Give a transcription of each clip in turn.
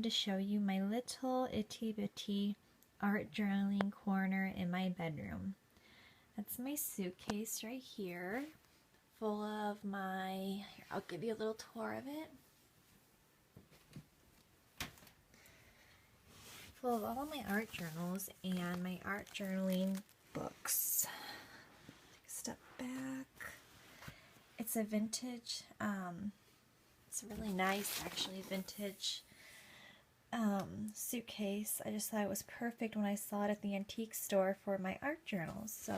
to show you my little itty bitty art journaling corner in my bedroom. That's my suitcase right here, full of my, here, I'll give you a little tour of it. Full of all of my art journals and my art journaling books. Take a step back. It's a vintage, it's a really nice, actually, vintage suitcase. I just thought it was perfect when I saw it at the antique store for my art journals, so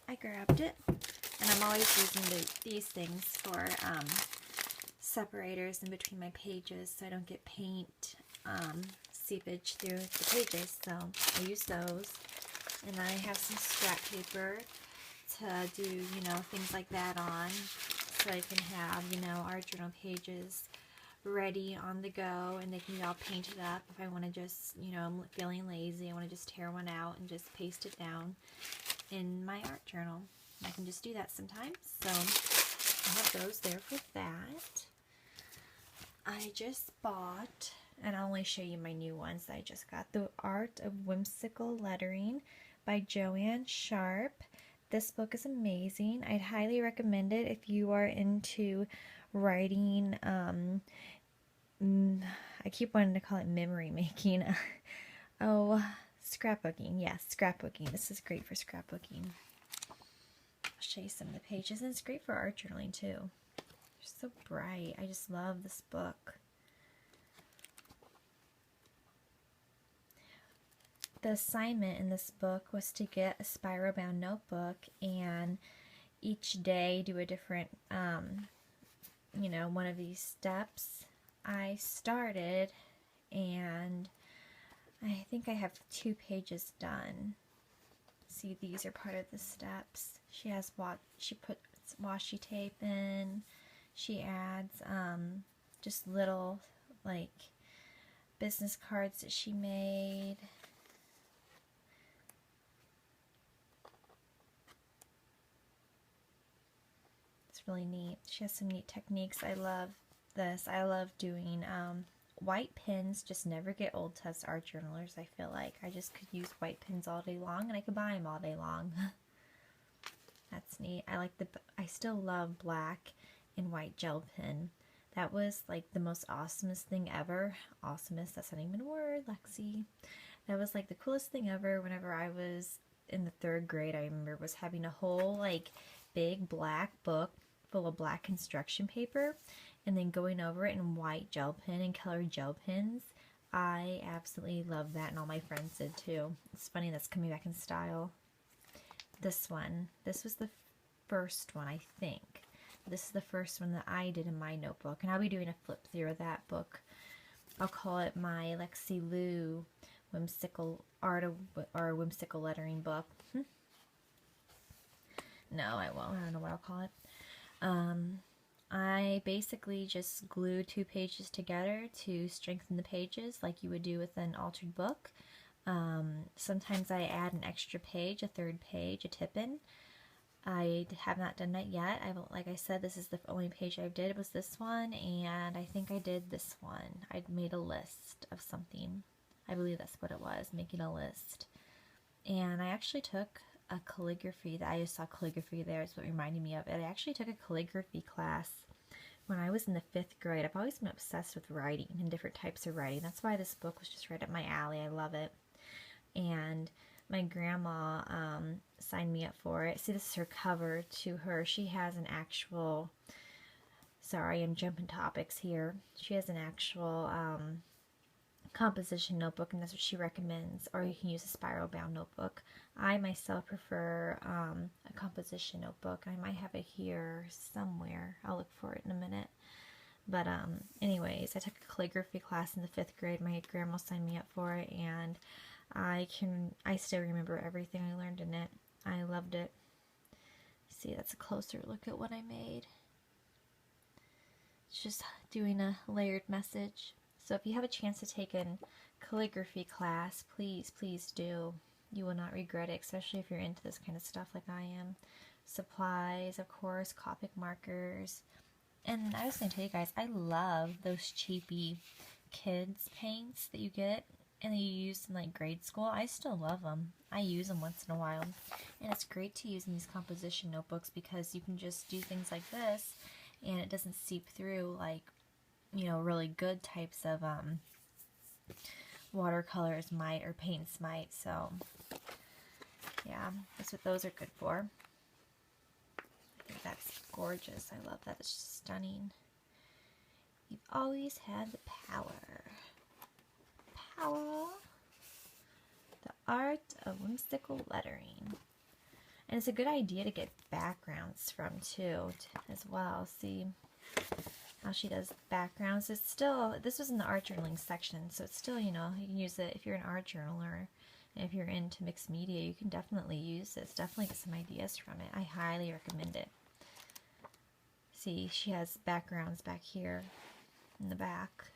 I grabbed it. And I'm always using these things for separators in between my pages so I don't get paint seepage through the pages, so I use those. And I have some scrap paper to do, you know, things like that on, so I can have, you know, art journal pages ready on the go, and they can be all painted up if I want to just, you know, I'm feeling lazy, I want to just tear one out and just paste it down in my art journal. I can just do that sometimes, so I have those there for that. I just bought, and I'll only show you my new ones that I just got, The Art of Whimsical Lettering by Joanne Sharp. This book is amazing. I'd highly recommend it if you are into writing, I keep wanting to call it memory making. Scrapbooking. Yes, scrapbooking. This is great for scrapbooking. I'll show you some of the pages, and it's great for art journaling too. They're so bright. I just love this book. The assignment in this book was to get a spiral bound notebook and each day do a different, you know, one of these steps. I started, and I think I have 2 pages done. See, these are part of the steps. She puts washi tape in. She adds just little, like, business cards that she made. It's really neat. She has some neat techniques. I love this. I love doing white pens. Just never get old to us art journalers, I feel like. I just could use white pens all day long, and I could buy them all day long. That's neat. I still love black and white gel pen. That was like the most awesomest thing ever. Awesomest, that's not even a word, Lexi. That was like the coolest thing ever. Whenever I was in the 3rd grade, I remember was having a whole like big black book full of black construction paper, and then going over it in white gel pen and colored gel pens. I absolutely love that, and all my friends did too. It's funny that's coming back in style. This one, this was the first one, I think. This is the first one that I did in my notebook, and I'll be doing a flip through of that book. I'll call it my LexiLou Whimsical Art or Whimsical Lettering book. No, I won't. I don't know what I'll call it. I basically just glue 2 pages together to strengthen the pages like you would do with an altered book. Sometimes I add an extra page, a 3rd page, a tip-in. I have not done that yet. Like I said, this is the only page I did was this one, and I think I did this one. I made a list of something. I believe that's what it was, making a list. And I actually took a calligraphy, I just saw calligraphy there, is what reminded me of it. I actually took a calligraphy class when I was in the 5th grade. I've always been obsessed with writing and different types of writing. That's why this book was just right up my alley. I love it. And my grandma signed me up for it. See, this is her cover to her. She has an actual, sorry, I'm jumping topics here. She has an actual composition notebook, and that's what she recommends, or you can use a spiral bound notebook. I myself prefer a composition notebook. I might have it here somewhere. I'll look for it in a minute. But anyways, I took a calligraphy class in the 5th grade. My grandma signed me up for it, and I still remember everything I learned in it. I loved it. See, that's a closer look at what I made. It's just doing a layered message. So if you have a chance to take a calligraphy class, please, please do. You will not regret it, especially if you're into this kind of stuff like I am. Supplies, of course, Copic markers. And I was going to tell you guys, I love those cheapy kids paints that you get and that you used in like grade school. I still love them. I use them once in a while. And it's great to use in these composition notebooks because you can just do things like this and it doesn't seep through like, you know, really good types of watercolors might or paints might. So yeah, that's what those are good for. I think that's gorgeous. I love that. It's just stunning. You've always had the power. Power. The art of whimsical lettering. And it's a good idea to get backgrounds from too, as well. See how she does backgrounds. It's still, this was in the art journaling section, so it's still, you know, you can use it if you're an art journaler. And if you're into mixed media, you can definitely use this. Definitely get some ideas from it. I highly recommend it. See, she has backgrounds back here in the back.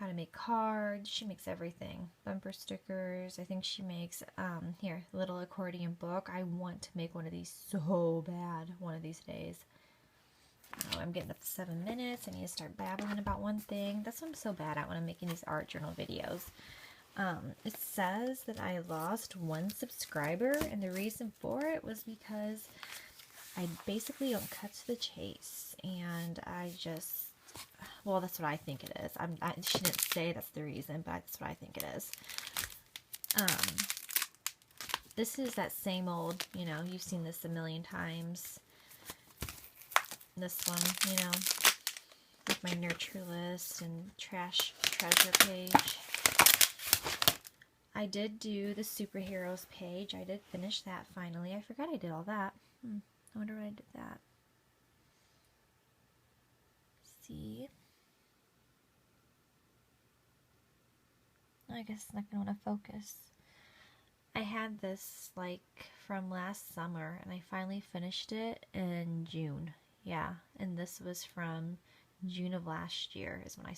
How to make cards. She makes everything. Bumper stickers. I think she makes, here, little accordion book. I want to make one of these so bad one of these days. Oh, I'm getting up to 7 minutes. I need to start babbling about one thing. That's what I'm so bad at when I'm making these art journal videos. It says that I lost 1 subscriber, and the reason for it was because I basically don't cut to the chase, and I just, well, that's what I think it is. She didn't say that's the reason, but that's what I think it is. This is that same old, you know, you've seen this a million times. This one, you know, with my nurture list and trash treasure page. I did do the superheroes page. I did finish that finally. I forgot I did all that. I wonder what I did that. See? I guess it's not going to want to focus. I had this like from last summer and I finally finished it in June. Yeah, and this was from June of last year is when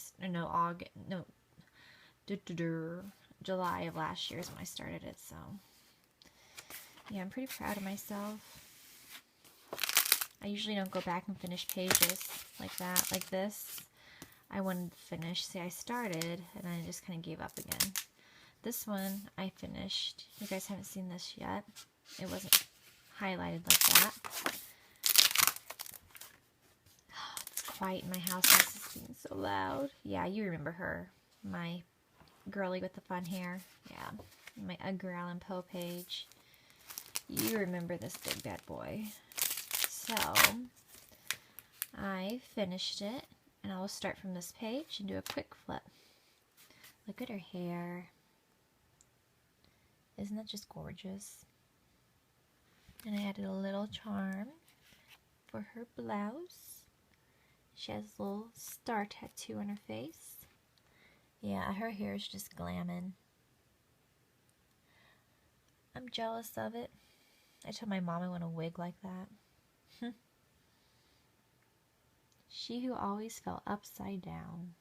July of last year is when I started it, so yeah, I'm pretty proud of myself. I usually don't go back and finish pages like that, like this. I wanted to finish. See, I started and then I just kind of gave up again. This one I finished. You guys haven't seen this yet. It wasn't highlighted like that. It's quiet in my house. This is being so loud. Yeah, you remember her. My girly with the fun hair. Yeah. My Edgar Allan Poe page. You remember this big bad boy. So, I finished it. And I'll start from this page and do a quick flip. Look at her hair. Isn't that just gorgeous? And I added a little charm for her blouse. She has a little star tattoo on her face. Yeah, her hair is just glamming. I'm jealous of it. I told my mom I want a wig like that. She who always fell upside down.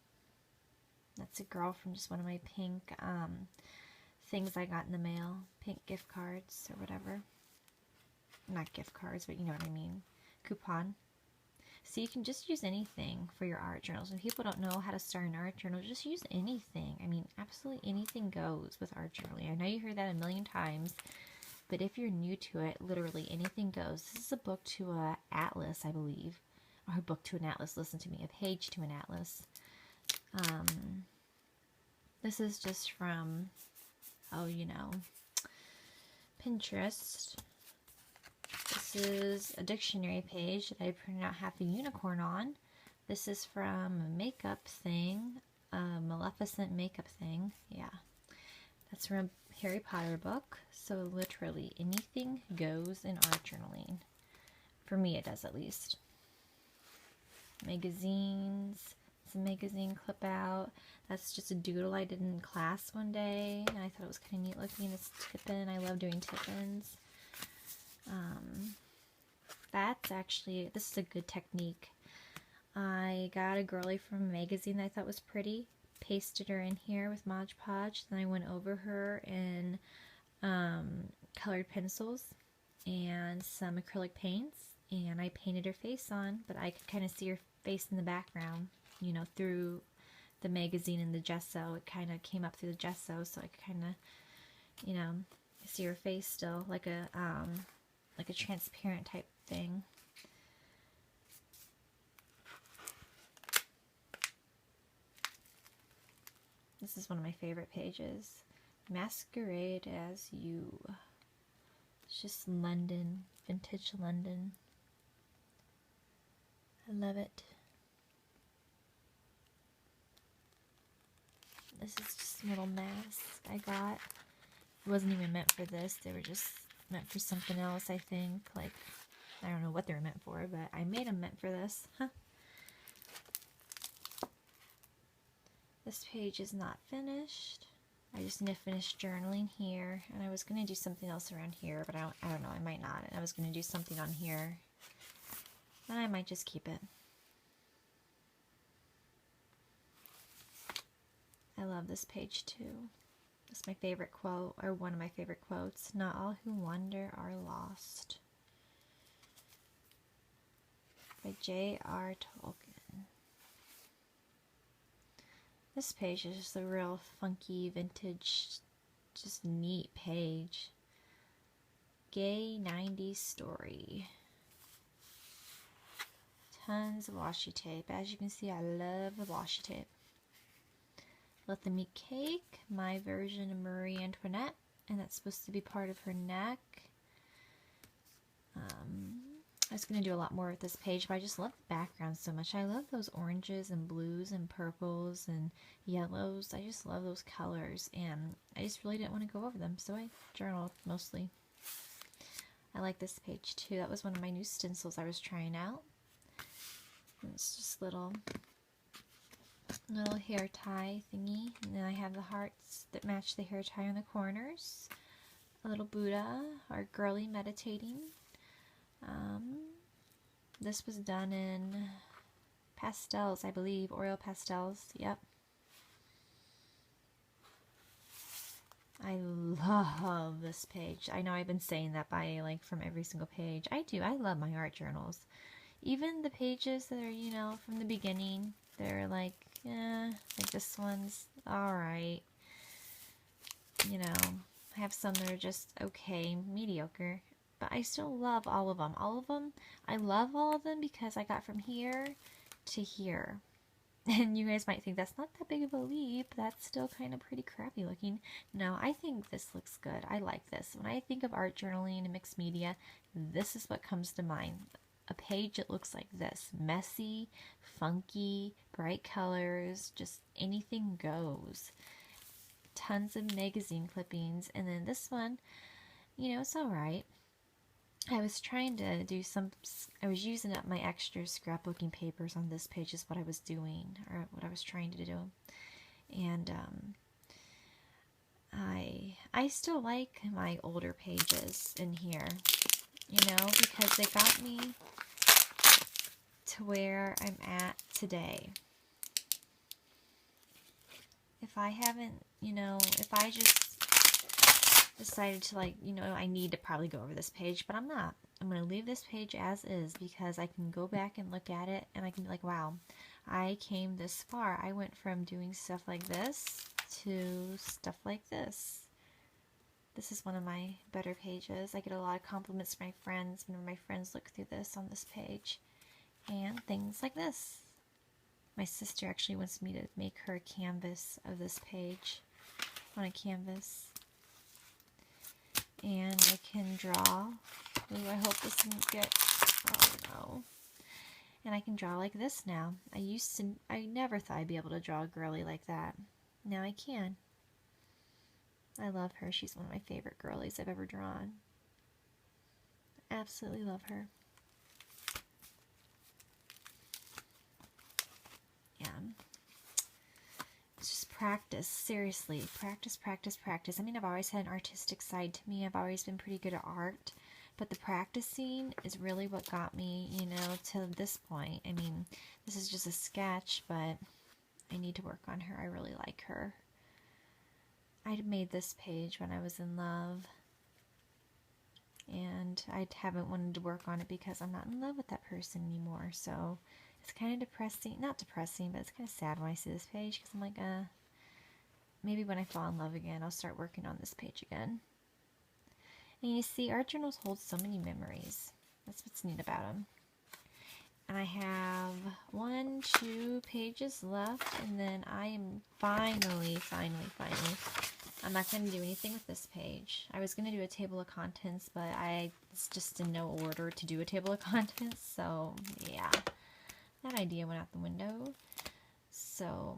That's a girl from just one of my pink things I got in the mail. Pink gift cards or whatever. Not gift cards, but you know what I mean. Coupon. So you can just use anything for your art journals. When people don't know how to start an art journal, just use anything. I mean, absolutely anything goes with art journaling. I know you heard that a million times, but if you're new to it, literally anything goes. This is a book to an atlas, I believe. Or a book to an atlas, listen to me, a page to an atlas. This is just from, oh, you know, Pinterest. This is a dictionary page that I printed out half a unicorn on. This is from a makeup thing, a Maleficent makeup thing. Yeah, that's from a Harry Potter book. So literally anything goes in art journaling. For me, it does at least. Magazines. It's a magazine clip out. That's just a doodle I did in class one day, and I thought it was kind of neat looking. It's tip-in. I love doing tip-ins. That's actually, this is a good technique. I got a girly from a magazine that I thought was pretty, pasted her in here with Mod Podge, then I went over her in colored pencils and some acrylic paints, and I painted her face on, but I could kind of see her face in the background, you know, through the magazine and the gesso. It kind of came up through the gesso, so I could kind of, you know, see her face still, like a transparent type thing. This is one of my favorite pages. Masquerade as You. It's just London, vintage London. I love it. This is just a little mask I got. It wasn't even meant for this. They were just meant for something else, I think. Like, I don't know what they were meant for, but I made them meant for this. Huh. This page is not finished. I just need to finish journaling here, and I was going to do something else around here, but I don't know, I might not. I was going to do something on here, and I might just keep it. I love this page too. It's my favorite quote, or one of my favorite quotes. Not all who wander are lost. By J.R. Tolkien. This page is just a real funky, vintage, just neat page. Gay 90s story. Tons of washi tape. As you can see, I love the washi tape. Let Them Eat Cake, my version of Marie Antoinette, and that's supposed to be part of her neck. I was going to do a lot more with this page, but I just love the background so much. I love those oranges and blues and purples and yellows. I just love those colors, and I just really didn't want to go over them, so I journaled mostly. I like this page too. That was one of my new stencils I was trying out. And it's just little hair tie thingy, and then I have the hearts that match the hair tie on the corners. A little Buddha or girly meditating. This was done in pastels, I believe, oil pastels. Yep. I love this page. I know I've been saying that from every single page. I do. I love my art journals. Even the pages that are, you know, from the beginning, they're like this one's alright. You know, I have some that are just okay, mediocre. But I still love all of them. All of them, I love all of them because I got from here to here. And you guys might think that's not that big of a leap. That's still kind of pretty crappy looking. No, I think this looks good. I like this. When I think of art journaling and mixed media, this is what comes to mind. A page that looks like this. Messy, funky, bright colors, just anything goes. Tons of magazine clippings. And then this one, you know, it's alright. I was trying to do I was using up my extra scrapbooking papers on this page is what I was doing, or what I was trying to do. And I still like my older pages in here, you know, because they got me to where I'm at today. If I haven't, you know, if I just decided to I need to probably go over this page, but I'm not. I'm going to leave this page as is because I can go back and look at it and I can be like, wow, I came this far. I went from doing stuff like this to stuff like this. This is one of my better pages. I get a lot of compliments from my friends whenever my friends look through this on this page. And things like this. My sister actually wants me to make her a canvas of this page on a canvas. And I can draw. Ooh, I hope this didn't get, oh no. And I can draw like this now. I never thought I'd be able to draw a girly like that. Now I can. I love her. She's one of my favorite girlies I've ever drawn. Absolutely love her. Yeah. It's just practice, seriously. Practice, practice, practice. I mean, I've always had an artistic side to me. I've always been pretty good at art. But the practicing is really what got me, you know, to this point. I mean, this is just a sketch, but I need to work on her. I really like her. I made this page when I was in love. And I haven't wanted to work on it because I'm not in love with that person anymore. So It's kind of depressing. Not depressing, but it's kind of sad when I see this page because I'm like, maybe when I fall in love again, I'll start working on this page again. And you see, art journals hold so many memories. That's what's neat about them. And I have 1, 2 pages left, and then I am finally, I'm not going to do anything with this page. I was going to do a table of contents, but it's just in no order to do a table of contents, so yeah, that idea went out the window. So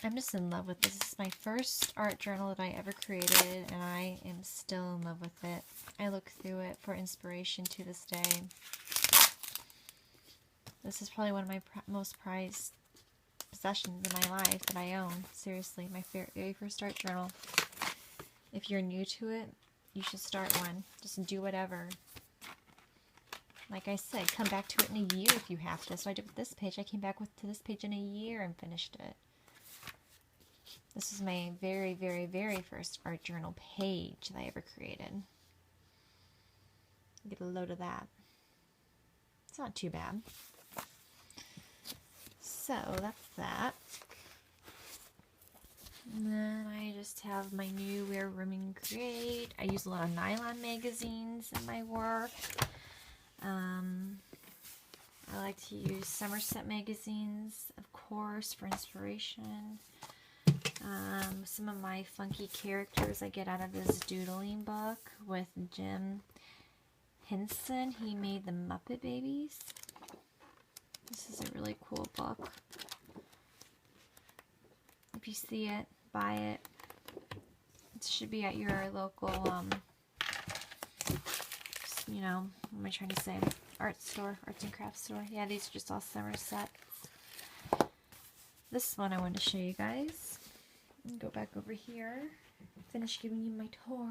I'm just in love with this. This is my first art journal that I ever created, and I am still in love with it. I look through it for inspiration to this day. This is probably one of my most prized possessions in my life that I own. Seriously, my very first art journal. If you're new to it, you should start one. Just do whatever. Like I said, come back to it in a year if you have to. So I did with this page. I came back to this page in a year and finished it. This is my very, very, very first art journal page that I ever created. Get a load of that. It's not too bad. So that's that. And then I just have my new Wear, Room, and Create. I use a lot of nylon magazines in my work. I like to use Somerset magazines, of course, for inspiration. Some of my funky characters I get out of this doodling book with Jim Henson. He made the Muppet Babies. This is a really cool book. If you see it, buy it. It should be at your local, you know, what am I trying to say? Art store, arts and crafts store. Yeah, these are just all Somersets. This one I wanted to show you guys. Go back over here. Finish giving you my tour.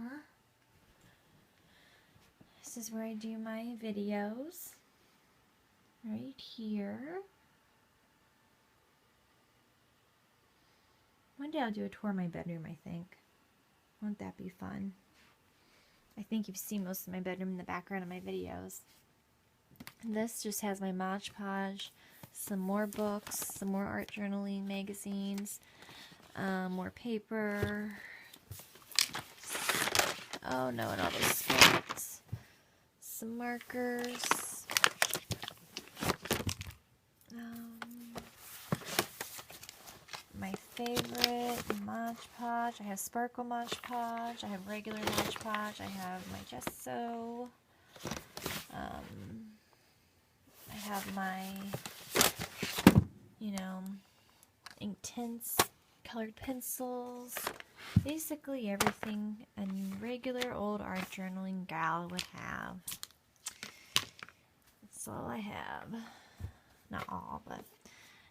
This is where I do my videos. Right here. One day I'll do a tour of my bedroom, I think. Won't that be fun? I think you've seen most of my bedroom in the background of my videos. And this just has my Mod Podge, some more books, some more art journaling magazines, more paper. Oh no, and all those spots. Some markers. My favorite Mod Podge. I have Sparkle Mod Podge. I have regular Mod Podge. I have my gesso. I have my, you know, ink tints, colored pencils. Basically everything a regular old art journaling gal would have. That's all I have. Not all, but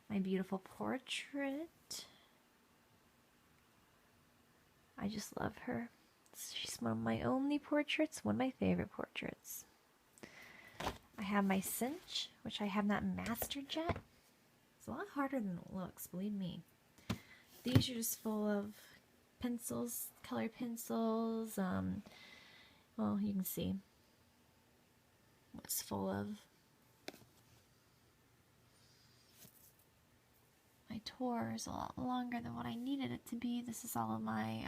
my beautiful portrait. I just love her. She's one of my only portraits, one of my favorite portraits. I have my cinch, which I have not mastered yet. It's a lot harder than it looks, believe me. These are just full of pencils, colored pencils. Well, you can see what's full of. My tour is a lot longer than what I needed it to be. This is all of my,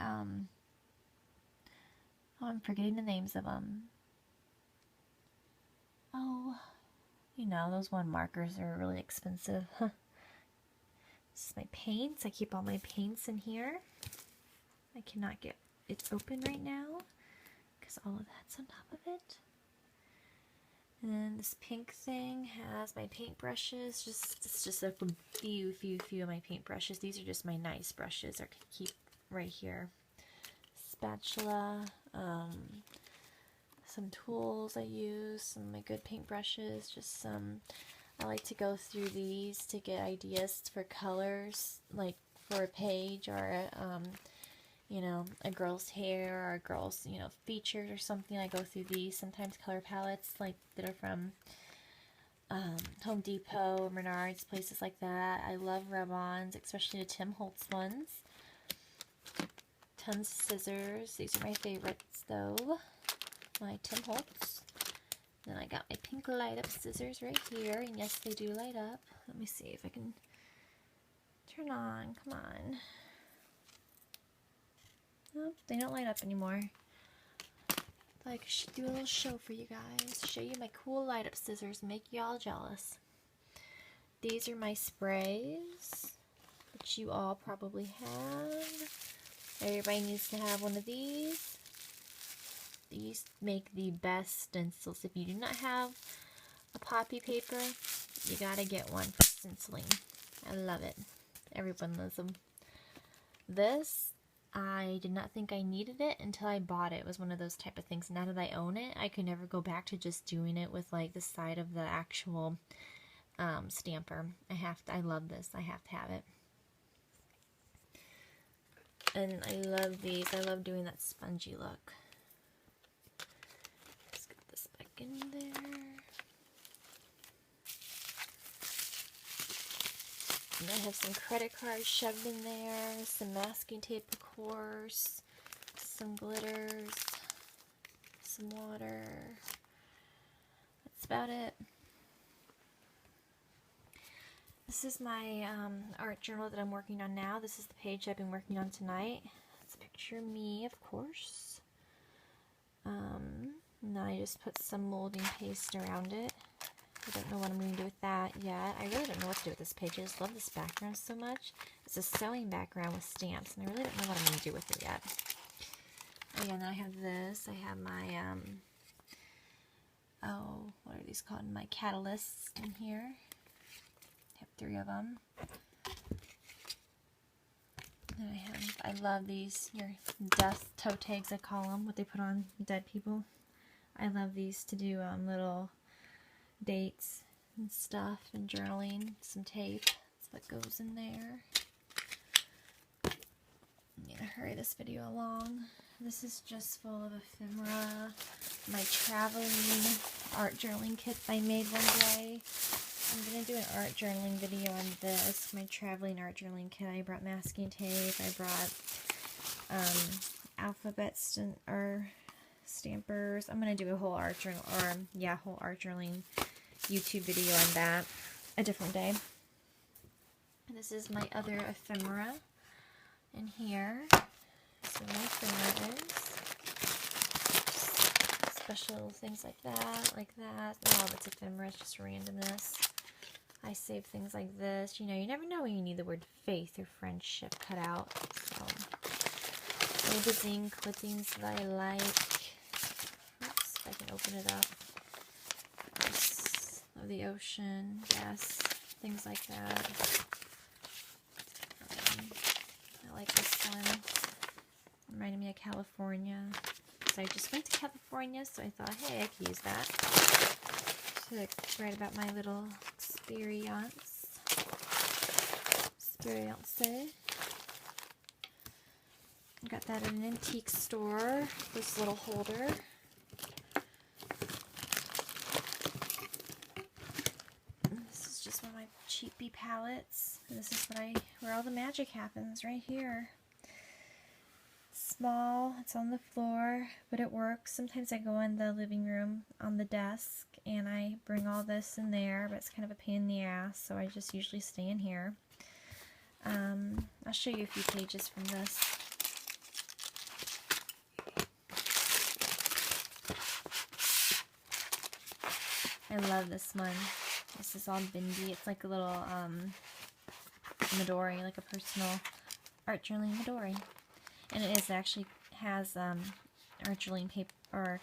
oh, I'm forgetting the names of them. Oh, you know, those one markers are really expensive. This is my paints. I keep all my paints in here. I cannot get it open right now because all of that's on top of it. And then this pink thing has my paintbrushes. It's just a few of my paintbrushes. These are just my nice brushes I can keep right here. Spatula, some tools I use, some of my good paintbrushes. Just some. I like to go through these to get ideas for colors, like for a page or you know, a girl's hair or a girl's, you know, features or something. I go through these, sometimes color palettes like that are from Home Depot, Menards, places like that. I love rub-ons, especially the Tim Holtz ones. Tons of scissors. These are my favorites though. My Tim Holtz. Then I got my pink light up scissors right here, and yes, they do light up. Let me see if I can turn on. Come on. Nope, they don't light up anymore. Like, I should do a little show for you guys. Show you my cool light up scissors, make you all jealous. These are my sprays, which you all probably have. Everybody needs to have one of these. These make the best stencils. If you do not have a poppy paper, you gotta get one for stenciling. I love it. Everyone loves them. This, I did not think I needed it until I bought it. It was one of those type of things. Now that I own it, I could never go back to just doing it with like the side of the actual stamper. I love this. I have to have it. And I love these. I love doing that spongy look. Let's get this back in there. And I have some credit cards shoved in there, some masking tape, of course, some glitters, some water. That's about it. This is my art journal that I'm working on now. This is the page I've been working on tonight. It's a picture of me, of course. Now I just put some molding paste around it. I don't know what I'm going to do with that yet. I really don't know what to do with this page. I just love this background so much. It's a sewing background with stamps, and I really don't know what I'm going to do with it yet. Oh yeah, now I have this. I have my, what are these called? My catalysts in here. I have 3 of them. And I love these, your death toe tags, I call them, what they put on dead people. I love these to do little dates and stuff and journaling. Some tape. That's what goes in there. I'm gonna hurry this video along. This is just full of ephemera. My traveling art journaling kit I made one day. I'm gonna do an art journaling video on this. My traveling art journaling kit. I brought masking tape. I brought alphabet stampers. I'm gonna do a whole art journal, whole art journaling YouTube video on that a different day. And this is my other ephemera in here. So my ephemera is special things like that, Not all of it's ephemera, it's just randomness. I save things like this. You know, you never know when you need the word faith or friendship cut out. So, magazine clippings that I like. Oops, if I can open it up. Of the ocean, yes, things like that. I like this one. Reminded me of California. So I just went to California, so I thought, hey, I could use that to write about my little experience. I got that at an antique store. This little holder. One of my cheapy palettes. And this is where all the magic happens, right here. It's small, it's on the floor, but it works. Sometimes I go in the living room on the desk and I bring all this in there, but it's kind of a pain in the ass, so I just usually stay in here. I'll show you a few pages from this. I love this one. This is all Bindi. It's like a little Midori, like a personal art journaling Midori. And it actually has art journaling paper, art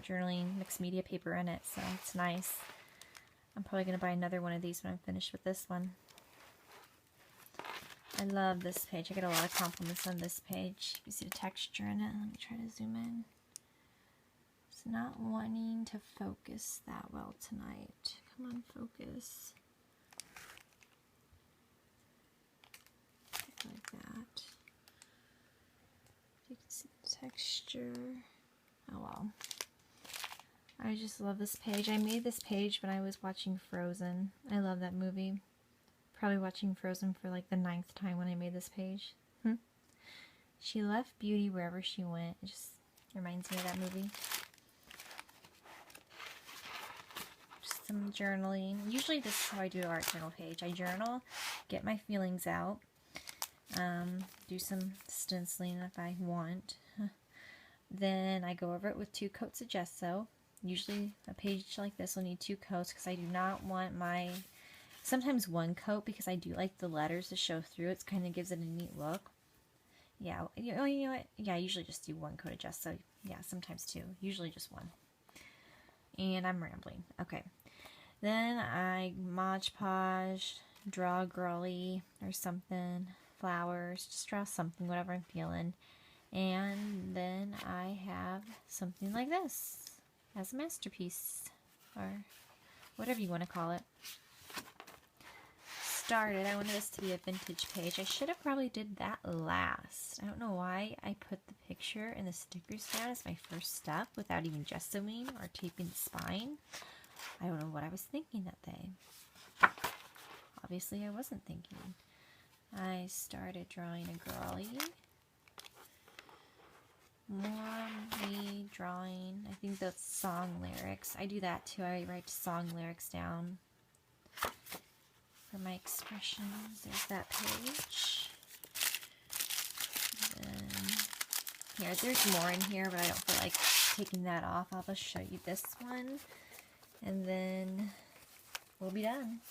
journaling mixed media paper in it, so it's nice. I'm probably going to buy another one of these when I'm finished with this one. I love this page. I get a lot of compliments on this page. You see the texture in it. Let me try to zoom in. It's not wanting to focus that well tonight. Come on, focus. Like that. You can see the texture. Oh well. I just love this page. I made this page when I was watching Frozen. I love that movie. Probably watching Frozen for like the 9th time when I made this page. She left beauty wherever she went. It just reminds me of that movie. some journaling. Usually this is how I do an art journal page. I journal, get my feelings out, do some stenciling if I want. Then I go over it with 2 coats of gesso. Usually a page like this will need 2 coats because I do not want my, sometimes 1 coat because I do like the letters to show through. It kind of gives it a neat look. Yeah, you know what? Yeah, I usually just do 1 coat of gesso. Yeah, sometimes 2. Usually just 1. And I'm rambling. Okay. Then I Mod Podge, draw a girly or something, flowers, just draw something, whatever I'm feeling. And then I have something like this as a masterpiece, or whatever you want to call it. Started, I wanted this to be a vintage page. I should have probably did that last. I don't know why I put the picture and the stickers down as my first step without even gessoing or taping the spine. I don't know what I was thinking that day. Obviously I wasn't thinking. I started drawing a girly. More me drawing, I think that's song lyrics. I do that too. I write song lyrics down for my expressions. There's that page. And there's more in here, but I don't feel like taking that off. I'll just show you this one, and then we'll be done.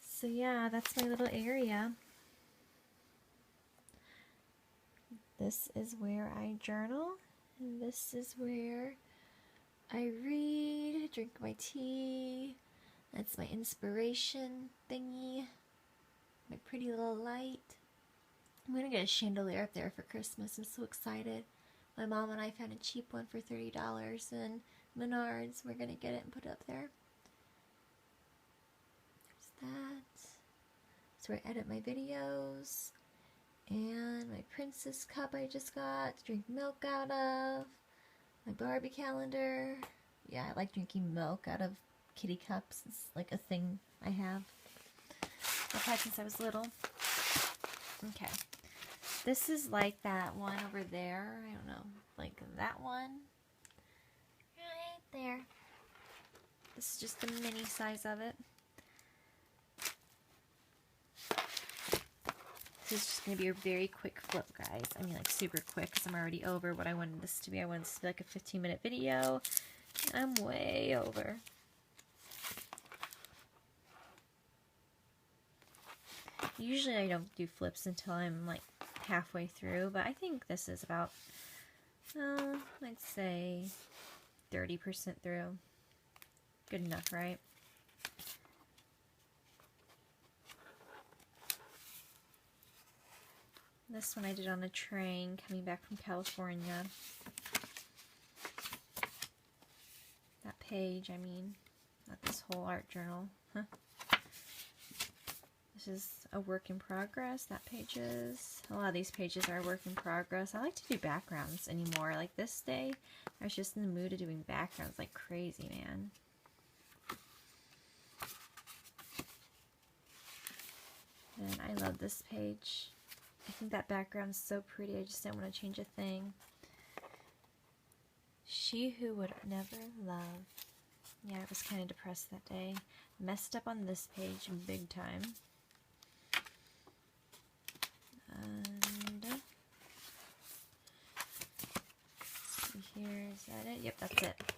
So yeah, that's my little area. This is where I journal, and this is where I read, drink my tea. That's my inspiration thingy, my pretty little light. I'm gonna get a chandelier up there for Christmas. I'm so excited. My mom and I found a cheap one for $30 in Menards. We're gonna get it and put it up there. There's that. That's where I edit my videos. And my princess cup I just got to drink milk out of. My Barbie calendar. Yeah, I like drinking milk out of kitty cups. It's like a thing I have. I've had since I was little. Okay. This is like that one over there. I don't know. Like that one. Right there. This is just the mini size of it. This is just going to be a very quick flip, guys. I mean, like super quick because I'm already over what I wanted this to be. I wanted this to be like a 15-minute video. And I'm way over. Usually I don't do flips until I'm like halfway through, but I think this is about, I'd say 30% through. Good enough, right? This one I did on a train coming back from California. That page, I mean, not this whole art journal. Huh. This is a work in progress. That page is, a lot of these pages are a work in progress. I like to do backgrounds anymore. Like this day, I was just in the mood of doing backgrounds like crazy, man. And I love this page. I think that background's so pretty. I just don't want to change a thing. She who would never love. Yeah, I was kind of depressed that day. Messed up on this page big time. And let's see here, is that it? Yep, that's it.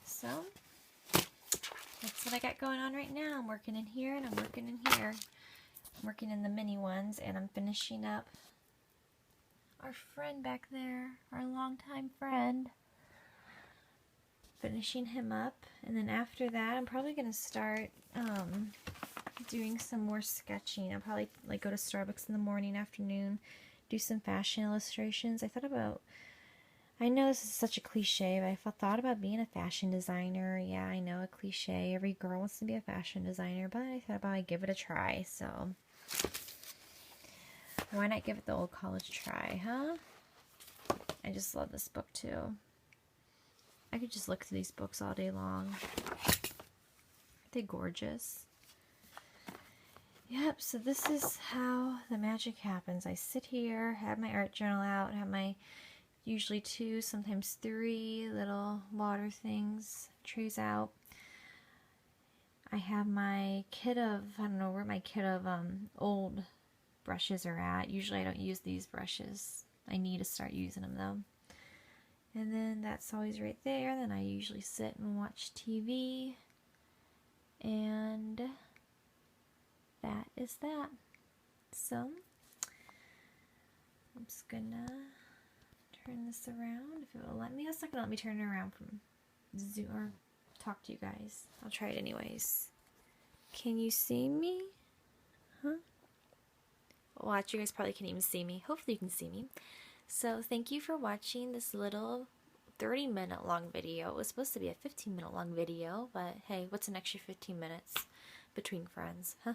So that's what I got going on right now. I'm working in here and I'm working in here. I'm working in the mini ones, and I'm finishing up our friend back there, our longtime friend. Finishing him up, and then after that, I'm probably gonna start doing some more sketching. I'll probably like go to Starbucks in the morning, afternoon, do some fashion illustrations. I know this is such a cliche, but I thought about being a fashion designer. Yeah, I know, a cliche. Every girl wants to be a fashion designer, but I thought about I'd give it a try, so why not give it the old college try, huh? I just love this book, too. I could just look through these books all day long. Aren't they gorgeous? Yep, so this is how the magic happens. I sit here, have my art journal out, have my usually 2, sometimes 3 little water things, trays out. I have my kit of, I don't know where my kit of old brushes are at. Usually I don't use these brushes. I need to start using them though. And then that's always right there. Then I usually sit and watch TV. And that is that. So I'm just gonna turn this around if it will let me. It's not gonna let me turn it around from Zoom or talk to you guys. I'll try it anyways. Can you see me? Huh? Watch, you guys probably can't even see me. Hopefully you can see me. So thank you for watching this little 30-minute long video. It was supposed to be a 15-minute long video, but hey, what's an extra 15 minutes between friends, huh?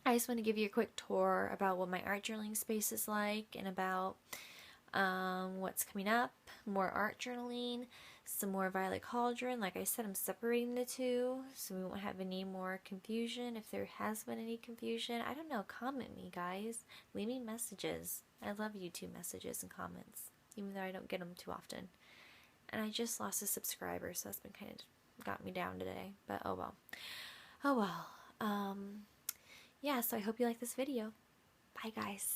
I just want to give you a quick tour about what my art journaling space is like and about what's coming up, more art journaling, some more Violet Cauldron. Like I said, I'm separating the two so we won't have any more confusion. If there has been any confusion, I don't know, comment me, guys. Leave me messages. I love YouTube messages and comments, even though I don't get them too often. And I just lost a subscriber, so that's been kind of got me down today, but oh well. Oh well. Yeah, so I hope you like this video. Bye, guys.